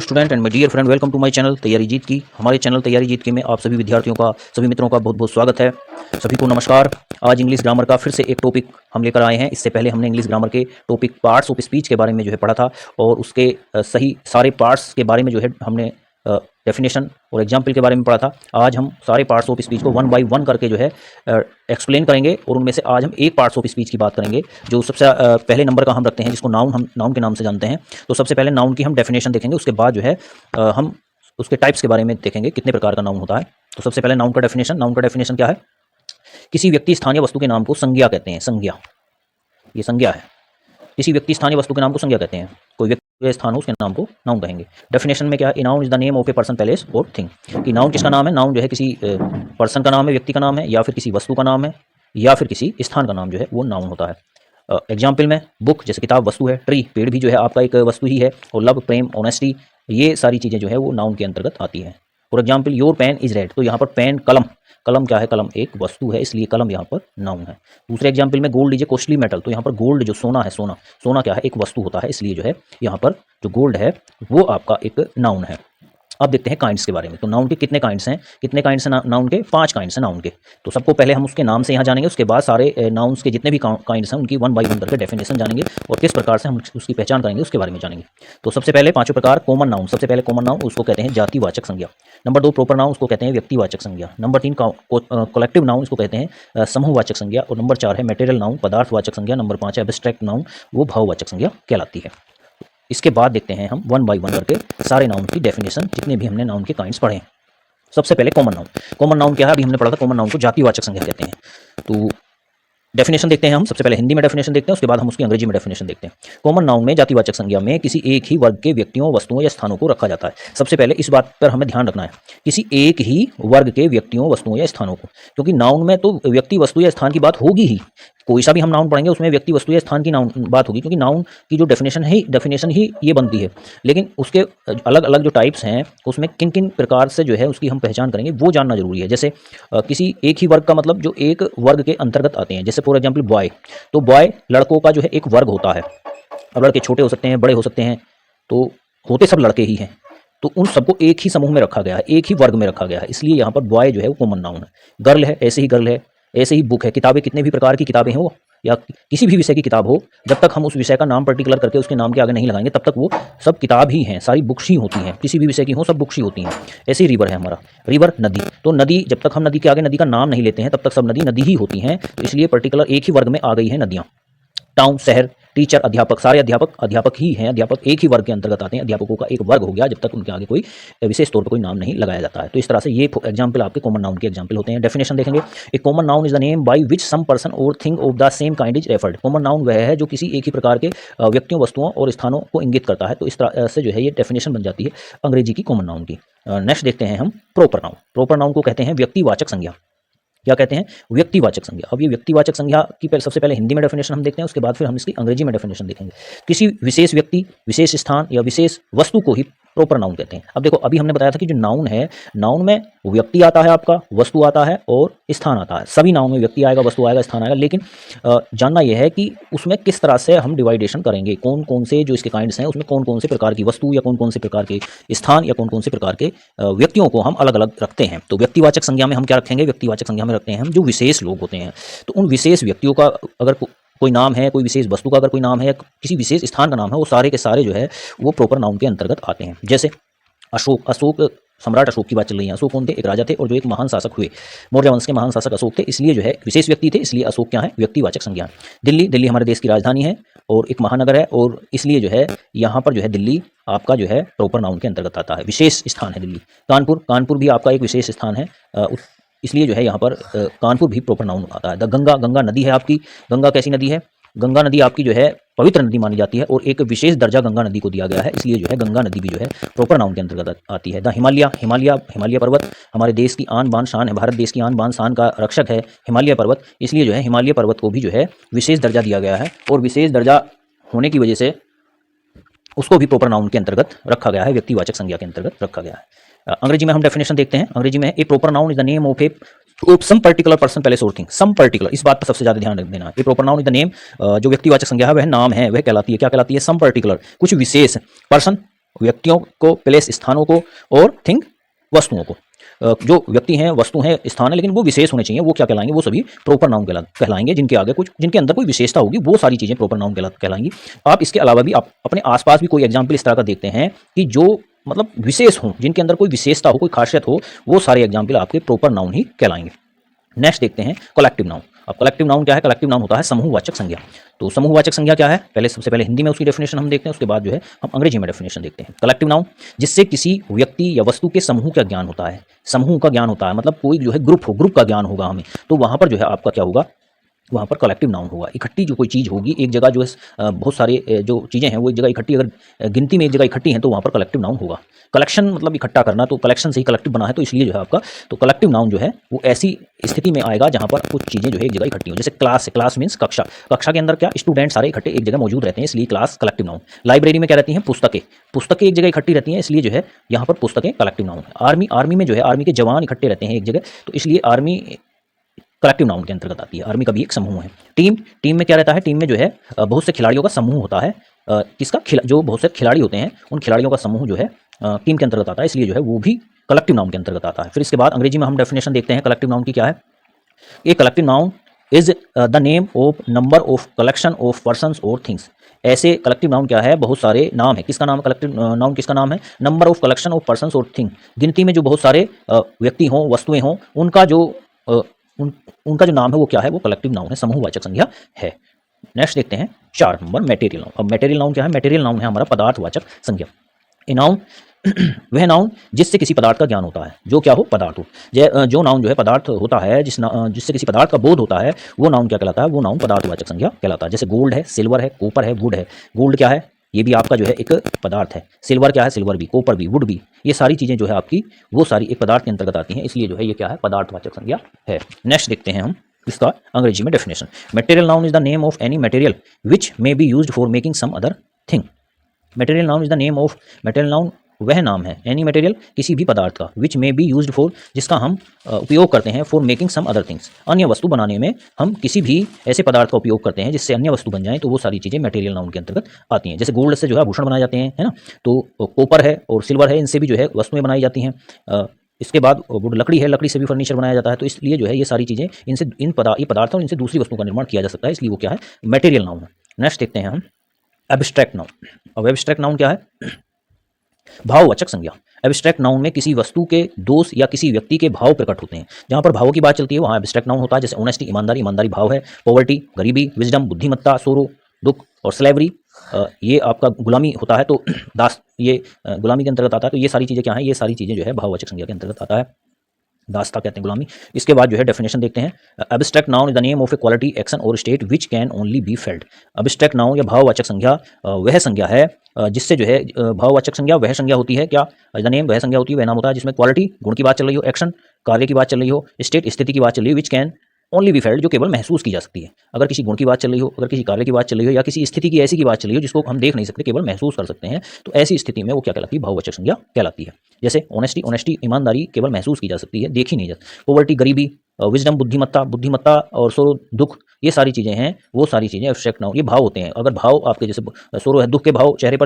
Student and my dear friend, welcome to my channel तैयारी जीत की। हमारे चैनल तैयारी जीत की में आप सभी विद्यार्थियों का, सभी मित्रों का बहुत बहुत स्वागत है। सभी को नमस्कार। आज इंग्लिश ग्रामर का फिर से एक टॉपिक हम लेकर आए हैं। इससे पहले हमने इंग्लिश ग्रामर के टॉपिक पार्ट्स ऑफ स्पीच के बारे में पढ़ा था और उसके सही सारे पार्ट्स के बारे में हमने डेफिनेशन और एग्जाम्पल के बारे में पढ़ा था। आज हम सारे पार्ट्स ऑफ स्पीच को वन बाय वन करके एक्सप्लेन करेंगे और उनमें से आज हम एक पार्ट्स ऑफ स्पीच की बात करेंगे जो सबसे पहले नंबर का हम रखते हैं, जिसको नाउन हम नाउन के नाम से जानते हैं। तो सबसे पहले नाउन की हम डेफिनेशन देखेंगे, उसके बाद हम उसके टाइप्स के बारे में देखेंगे कितने प्रकार का नाउन होता है। तो सबसे पहले नाउन का डेफिनेशन क्या है? किसी व्यक्ति स्थानीय वस्तु के नाम को संज्ञा कहते हैं। संज्ञा, ये संज्ञा है। किसी व्यक्ति स्थानीय वस्तु के नाम को संज्ञा कहते हैं। कोई व्यक्ति स्थान हो उसके नाम को नाउन कहेंगे। डेफिनेशन में क्या है? A noun is the name of a person, place और थिंग। कि नाउन किसका नाम है? नाउन किसी पर्सन का नाम है, व्यक्ति का नाम है, या फिर किसी वस्तु का नाम है, या फिर किसी स्थान का नाम वो नाउन होता है। एग्जाम्पल में बुक जैसे किताब वस्तु है, ट्री पेड़ भी आपका एक वस्तु ही है, और लव प्रेम ऑनेस्टी ये सारी चीज़ें वो नाउन के अंतर्गत आती हैं। For example your pen is red, तो यहाँ पर पेन कलम, कलम क्या है? कलम एक वस्तु है, इसलिए कलम यहाँ पर नाउन है। दूसरे एग्जाम्पल में gold is a costly metal, तो यहाँ पर गोल्ड जो सोना है, सोना क्या है? एक वस्तु होता है, इसलिए यहाँ पर जो गोल्ड है वो आपका एक नाउन है। अब देखते हैं काइंड्स के बारे में। तो नाउन के कितने काइंड्स हैं? नाउन के 5 काइंड्स हैं नाउन के। तो सबको पहले हम उसके नाम से यहाँ जानेंगे, उसके बाद सारे नाउन्स के जितने भी काइंड्स हैं उनकी वन बाय वन करके डेफिनेशन जानेंगे और किस प्रकार से हम उसकी पहचान करेंगे उसके बारे में जानेंगे। तो सबसे पहले 5 प्रकार कॉमन नाउन। सबसे पहले कॉमन नाउन उसको कहते हैं जातिवाचक संज्ञा। नंबर 2 प्रॉपर नाउन, उसको कहते हैं व्यक्तिवाचक संज्ञा। नंबर 3 कलेक्टिव नाउन, इसको कहते हैं समूहवाचक संज्ञा। और नंबर 4 है मटेरियल नाउन, पदार्थवाचक संज्ञा। नंबर 5 है एब्स्ट्रैक्ट नाउन, वो भाववाचक संज्ञा कहलाती है। इसके बाद देखते हैं हम वन बाय वन करके सारे नाउन की डेफिनेशन, जितने भी हमने नाउन के काइंड्स पढ़े हैं। सबसे पहले कॉमन नाउन। कॉमन नाउन क्या है? अभी हमने पढ़ा था कॉमन नाउन को जातिवाचक संज्ञा कहते हैं। तो डेफिनेशन देखते हैं हम। सबसे पहले हिंदी में डेफिनेशन देखते हैं, उसके बाद हम उसकी अंग्रेजी में डेफिनेशन देखते हैं। कॉमन नाउन में जातिवाचक संज्ञा में किसी एक ही वर्ग के व्यक्तियों, वस्तुओं या स्थानों को रखा जाता है। सबसे पहले इस बात पर हमें ध्यान रखना है, किसी एक ही वर्ग के व्यक्तियों, वस्तुओं या स्थानों को, क्योंकि नाउन में तो व्यक्ति, वस्तु या स्थान की बात होगी ही। कोई सा भी हम नाउन पढ़ेंगे उसमें व्यक्ति, वस्तु या स्थान की नाउन बात होगी, क्योंकि नाउन की जो डेफिनेशन ही ये बनती है। लेकिन उसके अलग अलग जो टाइप्स हैं उसमें किन किन प्रकार से उसकी हम पहचान करेंगे वो जानना जरूरी है। जैसे किसी एक ही वर्ग का मतलब जो एक वर्ग के अंतर्गत आते हैं। जैसे फॉर एग्जाम्पल बॉय, तो बॉय लड़कों का एक वर्ग होता है। अब लड़के छोटे हो सकते हैं, बड़े हो सकते हैं, तो होते सब लड़के ही हैं, तो उन सबको एक ही समूह में रखा गया है, एक ही वर्ग में रखा गया है, इसलिए यहाँ पर बॉय वो कॉमन नाउन है। गर्ल है, ऐसे ही गर्ल है, ऐसे ही बुक है। किताबें कितने भी प्रकार की किताबें हो या किसी भी विषय की किताब हो, जब तक हम उस विषय का नाम पर्टिकुलर करके उसके नाम के आगे नहीं लगाएंगे तब तक वो सब किताब ही हैं, सारी बुक्स ही होती हैं। किसी भी विषय की हो सब बुक्स ही होती हैं। ऐसे ही रिवर है हमारा, रिवर नदी, तो नदी जब तक हम नदी के आगे नदी का नाम नहीं लेते हैं तब तक सब नदी नदी ही होती हैं, तो इसलिए पर्टिकुलर एक ही वर्ग में आ गई हैं नदियाँ। टाउन शहर, टीचर अध्यापक, सारे अध्यापक ही हैं। अध्यापक एक ही वर्ग के अंतर्गत आते हैं। अध्यापकों का एक वर्ग हो गया जब तक उनके आगे कोई विशेष तौर पर कोई नाम नहीं लगाया जाता है। तो इस तरह से ये एग्जाम्पल आपके कॉमन नाउन के एग्जाम्पल होते हैं। डेफिनेशन देखेंगे, एक common noun is the name by which some person और thing of the same kind is referred. Common noun वह है जो किसी एक ही प्रकार के व्यक्तियों, वस्तुओं और स्थानों को इंगित करता है। तो इस तरह से ये डेफिनेशन बन जाती है अंग्रेजी की कॉमन नाउन की। नेक्स्ट देखते हैं हम प्रॉपर नाउन। प्रॉपर नाउन को कहते हैं व्यक्तिवाचक संज्ञा। क्या कहते हैं? व्यक्तिवाचक संज्ञा। अब ये व्यक्तिवाचक संज्ञा की सबसे पहले हिंदी में डेफिनेशन हम देखते हैं, उसके बाद फिर हम इसकी अंग्रेजी में डेफिनेशन देखेंगे। किसी विशेष व्यक्ति, विशेष स्थान या विशेष वस्तु को ही प्रॉपर नाउन कहते हैं। अब देखो, अभी हमने बताया था कि जो नाउन है, नाउन में व्यक्ति आता है, आपका वस्तु आता है और स्थान आता है। सभी नाउन में व्यक्ति आएगा, वस्तु आएगा, स्थान आएगा, लेकिन जानना यह है कि उसमें किस तरह से हम डिवाइडेशन करेंगे, कौन कौन से जो इसके काइंड्स हैं उसमें कौन कौन से प्रकार की वस्तु या कौन कौन से प्रकार के स्थान या कौन कौन से प्रकार के व्यक्तियों को हम अलग अलग रखते हैं। तो व्यक्तिवाचक संज्ञा में हम क्या रखेंगे? व्यक्तिवाचक संज्ञा में रखते हैं हम जो विशेष लोग होते हैं। तो उन विशेष व्यक्तियों का अगर कोई नाम है, कोई विशेष वस्तु का अगर कोई नाम है या किसी विशेष स्थान का नाम है, वो सारे के सारे वो प्रॉपर नाउन के अंतर्गत आते हैं। जैसे अशोक, सम्राट अशोक की बात चल रही है। अशोक कौन थे? एक राजा थे और जो एक महान शासक हुए। मौर्य वंश के महान शासक अशोक थे, इसलिए विशेष व्यक्ति थे, इसलिए अशोक क्या है? व्यक्तिवाचक संज्ञा। दिल्ली हमारे देश की राजधानी है और एक महानगर है, और इसलिए यहाँ पर दिल्ली आपका प्रॉपर नाउन के अंतर्गत आता है, विशेष स्थान है दिल्ली। कानपुर भी आपका एक विशेष स्थान है, इसलिए यहाँ पर कानपुर भी प्रॉपर नाउन आता है। गंगा नदी है आपकी। गंगा कैसी नदी है? गंगा नदी आपकी पवित्र नदी मानी जाती है और एक विशेष दर्जा गंगा नदी को दिया गया है, इसलिए गंगा नदी भी प्रॉपर नाउन के अंतर्गत आती है। द हिमालय पर्वत हमारे देश की आन बान शान है, भारत देश की आन बान शान का रक्षक है हिमालय पर्वत, इसलिए हिमालय पर्वत को भी विशेष दर्जा दिया गया है, और विशेष दर्जा होने की वजह से उसको भी प्रॉपर नाउन के अंतर्गत रखा गया है, व्यक्तिवाचक संज्ञा के अंतर्गत रखा गया है। अंग्रेजी में हम डेफिनेशन देखते हैं। अंग्रेजी में a proper noun is the name of a some particular person, place और थिंग। सम पर्टिकुलर, इस बात पर सबसे ज्यादा ध्यान रख देना। A proper noun is the name, जो व्यक्तिवाचक संज्ञा है वह नाम है, वह कहलाती है। क्या कहलाती है? सम पर्टिकुलर, कुछ विशेष पर्सन व्यक्तियों को, प्लेस स्थानों को, और थिंग वस्तुओं को। जो व्यक्ति हैं, वस्तु हैं, स्थान है, लेकिन वो विशेष होने चाहिए, वो क्या कहलाएंगे, वो सभी प्रॉपर नाउन कहलाएंगे। जिनके आगे कुछ, जिनके अंदर कोई विशेषता होगी, वो सारी चीज़ें प्रॉपर नाउन कहलाएंगी। आप इसके अलावा भी आप अपने आसपास भी कोई एग्जाम्पल इस तरह का देखते हैं कि जो मतलब विशेष हो, जिनके अंदर कोई विशेषता हो, कोई खासियत हो, वो सारे एग्जाम्पल आपके प्रॉपर नाउन ही कहलाएंगे। नेक्स्ट देखते हैं कलेक्टिव नाउन। अब कलेक्टिव नाउन क्या है? कलेक्टिव नाउन होता है समूहवाचक संज्ञा। तो समूहवाचक संज्ञा क्या है? पहले सबसे पहले हिंदी में उसकी डेफिनेशन हम देखते हैं, उसके बाद जो है हम अंग्रेजी में डेफिनेशन देखते हैं। कलेक्टिव नाउन जिससे किसी व्यक्ति या वस्तु के समूह का ज्ञान होता है। समूह का ज्ञान होता है मतलब कोई जो है ग्रुप हो, ग्रुप का ज्ञान होगा हमें, तो वहाँ पर जो है आपका क्या होगा, वहाँ पर कलेक्टिव नाउन होगा। इकट्ठी जो कोई चीज़ होगी एक जगह, जो है बहुत सारे जो चीज़ें हैं वो एक जगह इकट्ठी, अगर गिनती में एक जगह इकट्ठी हैं तो वहाँ पर कलेक्टिव नाउन होगा। कलेक्शन मतलब इकट्ठा करना, तो कलेक्शन से ही कलेक्टिव बना है, तो इसलिए जो है आपका तो कलेक्टिव नाउन जो है वो ऐसी स्थिति में आएगा जहाँ पर कुछ चीज़ें जो है एक जगह इकट्ठी हो। जैसे क्लास है, क्लास मीन्स कक्षा, कक्षा के अंदर क्या स्टूडेंट सारे इकट्ठे एक जगह मौजूद रहते हैं, इसलिए क्लास कलेक्टिव नाउन। लाइब्रेरी में क्या रहती हैं? पुस्तकें, पुस्तकें एक जगह इकट्ठी रहती हैं, इसलिए जो है यहाँ पर पुस्तकें कलेक्टिव नाउन है। आर्मी, आर्मी में जो है आर्मी के जवान इकट्ठे रहते हैं एक जगह, तो इसलिए आर्मी कलेक्टिव नाउन के अंतर्गत आती है। आर्मी का भी एक समूह है। टीम, टीम में क्या रहता है? टीम में जो है बहुत से खिलाड़ियों का समूह होता है। किसका? जो बहुत से खिलाड़ी होते हैं उन खिलाड़ियों का समूह जो है टीम के अंतर्गत आता है, इसलिए जो है वो भी कलेक्टिव नाउन के अंतर्गत आता है। फिर इसके बाद अंग्रेजी में हम डेफिनेशन देखते हैं कलेक्टिव नाउन की क्या है। A collective noun is the name of number of collection of persons और थिंग्स। ऐसे कलेक्टिव नाउन क्या है? बहुत सारे नाम है। किसका नाम? कलेक्टिव नाउन किसका नाम है? Number of collection of persons और थिंग। गिनती में जो बहुत सारे व्यक्ति हों, वस्तुएं हों, उनका जो उनका जो नाम है वो क्या है? वो कलेक्टिव नाउन है, समूहवाचक संज्ञा है। नेक्स्ट देखते हैं 4 नंबर मटेरियल नाउन। अब मटेरियल नाउन क्या है? मटेरियल नाउन है हमारा पदार्थवाचक संज्ञा। ए नाउन वह नाउन जिससे किसी पदार्थ का ज्ञान होता है, जो क्या हो? पदार्थ हो। जो नाउन जो है पदार्थ होता है, जिससे किसी पदार्थ का बोध होता है, वो नाउन क्या कहलाता है? वो नाउन पदार्थवाचक संज्ञा कहलाता है। जैसे गोल्ड है, सिल्वर है, कॉपर है, वुड है। गोल्ड क्या है? ये भी आपका जो है एक पदार्थ है। सिल्वर क्या है? सिल्वर भी, कॉपर भी, वुड भी, ये सारी चीज़ें जो है आपकी वो सारी एक पदार्थ के अंतर्गत आती हैं, इसलिए जो है ये क्या है? पदार्थवाचक संज्ञा है। नेक्स्ट देखते हैं हम इसका अंग्रेजी में definition. Material noun is the name of any material which may be used for making some other thing. Material noun is the name of, material noun वह नाम है, एनी मटेरियल किसी भी पदार्थ का, which may be used for जिसका हम उपयोग करते हैं, for making some other things अन्य वस्तु बनाने में हम किसी भी ऐसे पदार्थ का उपयोग करते हैं जिससे अन्य वस्तु बन जाए, तो वो सारी चीज़ें मटेरियल नाउन के अंतर्गत आती हैं। जैसे गोल्ड से जो है आभूषण बनाए जाते हैं, है ना, तो कॉपर है और सिल्वर है, इनसे भी जो है वस्तुएं बनाई जाती हैं। इसके बाद वुड लकड़ी है, लकड़ी से भी फर्नीचर बनाया जाता है, तो इसलिए जो है ये सारी चीज़ें इनसे ये पदार्थ और इनसे दूसरी वस्तुओं का निर्माण किया जा सकता है, इसलिए वो क्या है? मटेरियल नाउन है। नेक्स्ट देखते हैं हम एब्स्ट्रैक्ट नाउन। अब एब्स्ट्रैक्ट नाउन क्या है? भाववाचक संज्ञा। एब्स्ट्रैक्ट नाउन में किसी वस्तु के दोष या किसी व्यक्ति के भाव प्रकट होते हैं। जहाँ पर भावों की बात चलती है वहाँ एब्स्ट्रैक्ट नाउन होता है। जैसे ऑनेस्टी, ईमानदारी, ईमानदारी भाव है। पॉवर्टी, गरीबी, विजडम, बुद्धिमत्ता, सोरो, दुख, और स्लेवरी ये आपका गुलामी होता है, तो दास ये गुलामी के अंतर्गत आता है। तो ये सारी चीज़ें क्या हैं? ये सारी चीज़ें जो है भाववाचक संज्ञा के अंतर्गत आता है। दास्ता कहते हैं गुलामी। इसके बाद जो है डेफिनेशन देखते हैं। Abstract noun is the name of a quality, action और state which can only be felt. Abstract noun या भाववाचक संज्ञा वह संज्ञा है जिससे जो है भाववाचक संज्ञा वह संज्ञा होती है, क्या? द नेम वह संज्ञा होती है, वह नाम होता है जिसमें क्वालिटी गुण की बात चल रही हो, एक्शन कार्य की बात चल रही हो, स्टेट स्थिति की बात चल रही हो, विच कैन ओनली बी फेल्ट जो केवल महसूस की जा सकती है। अगर किसी गुण की बात चल रही हो, अगर किसी कार्य की बात चल रही हो, या किसी स्थिति की ऐसी की बात चल रही हो जिसको हम देख नहीं सकते, केवल महसूस कर सकते हैं, तो ऐसी स्थिति में वो क्या कहलाती है? भाववाचक संज्ञा कहलाती है। जैसे ऑनेस्टी, ऑनेस्टी ईमानदारी केवल महसूस की जा सकती है, देखी नहीं जाती। पॉवर्टी गरीबी, विजडम बुद्धिमत्ता, बुद्धिमत्ता और सोरो दुख, ये सारी चीज़ें हैं, वो सारी चीज़ें एब्स्ट्रैक्ट नाउन, ये भाव होते हैं। अगर भाव आपके जैसे सोरो है, दुख के भाव चेहरे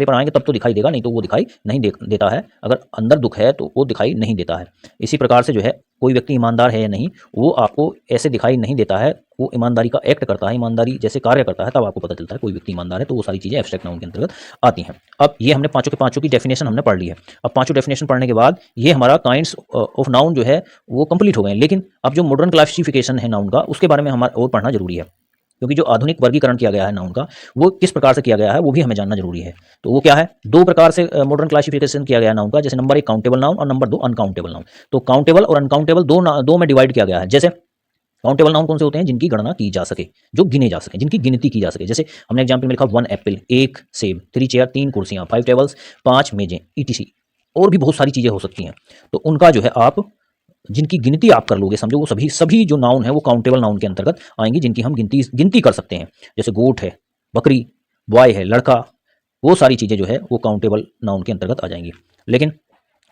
पर आएंगे तब तो दिखाई देगा, नहीं तो वो दिखाई नहीं देता है। अगर अंदर दुख है तो वो दिखाई नहीं देता है। इसी प्रकार से जो है कोई व्यक्ति ईमानदार है या नहीं, वो आपको ऐसे दिखाई नहीं देता है, वो ईमानदारी का एक्ट करता है, ईमानदारी जैसे कार्य करता है, तब आपको पता चलता है कोई व्यक्ति ईमानदार है। तो वो सारी चीज़ें एब्स्ट्रैक्ट नाउन के अंतर्गत आती हैं। अब ये हमने पांचों के पांचों की डेफिनेशन हमने पढ़ ली है। अब पांचों डेफिनेशन पढ़ने के बाद ये हमारा काइंड्स ऑफ नाउन जो है वो कंप्लीट हो गए। लेकिन अब जो मॉडर्न क्लासिफिकेशन है नाउन का, उसके बारे में हमारा और पढ़ना जरूरी है, क्योंकि जो आधुनिक वर्गीकरण किया गया है नाउन का, वो किस प्रकार से किया गया है वो भी हमें जानना जरूरी है। तो वो क्या है? 2 प्रकार से मॉडर्न क्लासिफिकेशन किया गया है नाउन का। जैसे नंबर 1 काउंटेबल नाउन और नंबर 2 अनकाउंटेबल नाउन। तो काउंटेबल और अनकाउंटेबल दो में डिवाइड किया गया है। जैसे काउंटेबल नाउन कौन से होते हैं? जिनकी गणना की जा सके, जो गिने जा सके, जिनकी गिनती की जा सके। जैसे हमने एग्जाम्पल में लिखा 1 एप्पल, 1 सेब, 3 चेयर, 3 कुर्सियां, 5 टेबल्स, 5 मेजें, ईटीसी। और भी बहुत सारी चीजें हो सकती हैं। तो उनका जो है आप जिनकी गिनती आप कर लोगे, समझो वो सभी जो नाउन है वो काउंटेबल नाउन के अंतर्गत आएंगी, जिनकी हम गिनती कर सकते हैं। जैसे गोट है, बकरी, बॉय है, लड़का, वो सारी चीज़ें जो है वो काउंटेबल नाउन के अंतर्गत आ जाएंगी। लेकिन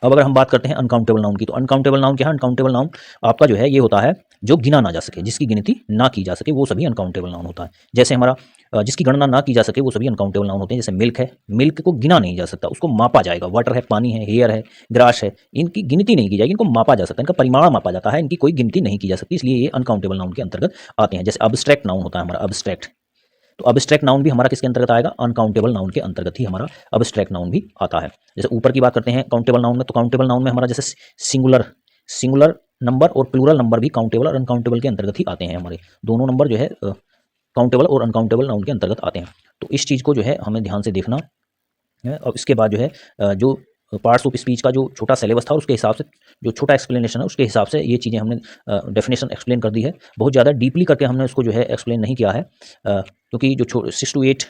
अब अगर हम बात करते हैं अनकाउंटेबल नाउन की, तो अनकाउंटेबल नाउन क्या है? अनकाउंटेबल नाउन आपका जो है ये होता है जो गिना ना जा सके, जिसकी गिनती ना की जा सके, वो सभी अनकाउंटेबल नाउन होता है। जैसे हमारा जिसकी गणना ना की जा सके वो सभी अनकाउंटेबल नाउन होते हैं। जैसे मिल्क है, मिल्क को गिना नहीं जा सकता, उसको मापा जाएगा। वाटर है, पानी है, हेयर है, ग्रास है, इनकी गिनती नहीं की जाएगी, इनको मापा जा सकता है, इनका परिमाण मापा जाता है, इनकी कोई गिनती नहीं की जा सकती, इसलिए ये अनकाउंटेबल नाउन के अंतर्गत आते हैं। जैसे अब्स्ट्रैक्ट नाउन होता है हमारा, अब्स्ट्रैक्ट, तो अब्स्ट्रैक्ट नाउन भी हमारा किसके अंतर्गत आएगा? अनकाउंटेबल नाउन के अंतर्गत ही हमारा अब्स्ट्रैक्ट नाउन भी आता है। जैसे ऊपर की बात करते हैं काउंटेबल नाउन में, तो काउंटेबल नाउन में हमारा जैसे सिंगुलर सिंगुलर नंबर और प्लूरल नंबर भी काउंटेबल और अनकाउंटेबल के अंतर्गत ही आते हैं। हमारे दोनों नंबर जो है काउंटेबल और अनकाउंटेबल नाउन के अंतर्गत आते हैं। तो इस चीज़ को जो है हमें ध्यान से देखना है। और इसके बाद जो है जो पार्ट्स ऑफ स्पीच का जो छोटा सिलेबस था उसके हिसाब से, जो छोटा एक्सप्लेनेशन है उसके हिसाब से ये चीज़ें हमने डेफिनेशन एक्सप्लेन कर दी है। बहुत ज़्यादा डीपली करके हमने उसको जो है एक्सप्लेन नहीं किया है, क्योंकि जो 6 to 8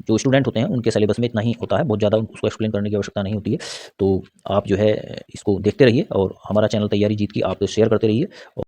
जो स्टूडेंट होते हैं उनके सिलेबस में इतना ही होता है, बहुत ज़्यादा उसको एक्सप्लेन करने की आवश्यकता नहीं होती है। तो आप जो है इसको देखते रहिए और हमारा चैनल तैयारी जीत की आप शेयर करते रहिए।